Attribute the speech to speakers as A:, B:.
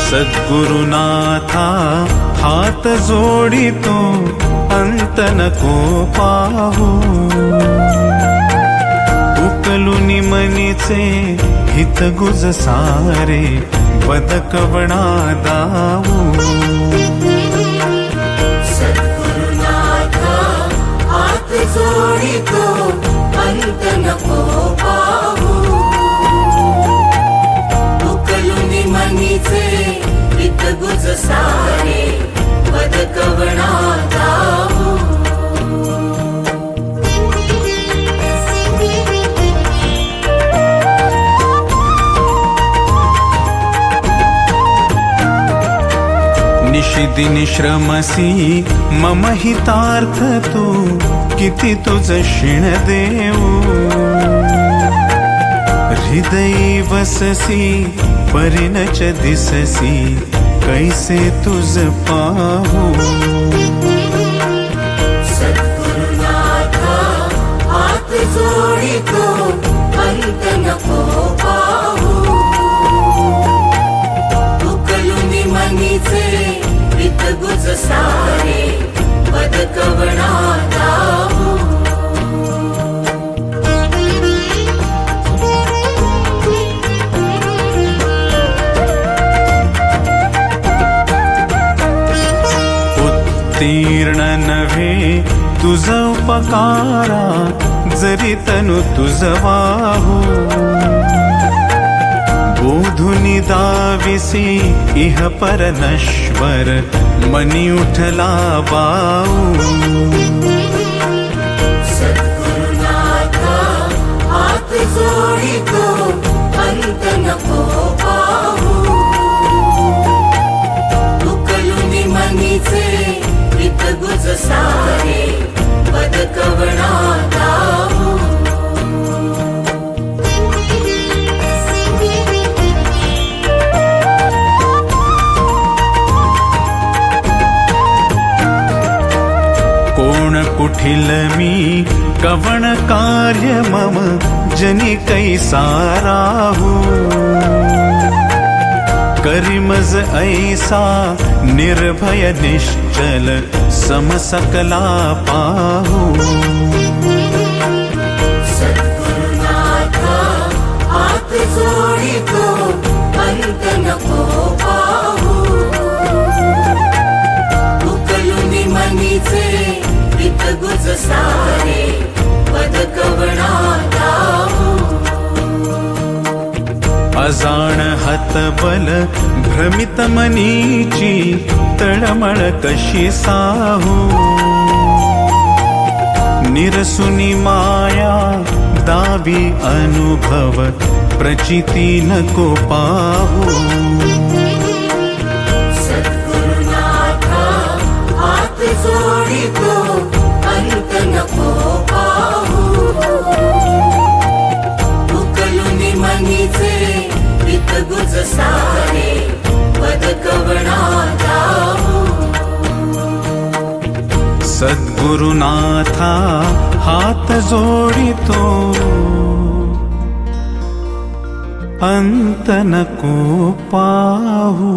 A: सद्गुरुनाथा हात जोडितो अंत नको पाहू उकलुनी मनीचे हित गुज सारे बदकवणा दाऊ
B: सद्गुरुनाथा हात जोडितो अंत नको पाहू उकलुनी मनीचे हित गुज सारे बदकवणा दाऊ
A: निशिदिनी श्रमसी मम हितार्थ तू किती तुझ शिण देऊ हृदयी वससी परिणच दिससी कैसे तुझ पाहू
B: सद्गुरुनाथा हात जोडितो अंत नको पाहू उकलुनी मनीचे हित गुज सारे बदकवणा दाऊ
A: उत्तीर्ण नव्हे तुझ उपकारा जरी तनु तुझ वाहू बोधुनी दाविसी इह पर नश्वर मनी उठला बाऊ
B: सद्गुरुनाथा हात जोडितो अंत नको पाहू उकलुनी मनीचे हित गुज सारे बदकवणा दाऊ
A: कुठिल मी कवण कार्य मम जनी कैसा राहू करिमज ऐसा निर्भय निश्चल समसकला पाहू
B: सद्गुरुनाथा हात जोडितो अंत नको पाहू उकलुनी मनीचे हित गुज सारे बदकवणा दाऊ
A: अजाण हतबल भ्रमित मनीची तळमळ कशी साहू निरसुनी माया दावी अनुभव प्रचिती नको पाहू
B: सद्गुरुनाथा हात जोडितो अंत नको पाहू उकलुनी मनीचे हित गुज सारे बदकवणा दाऊ
A: सद्गुरुनाथा हात जोडितो अंत नको पाहू।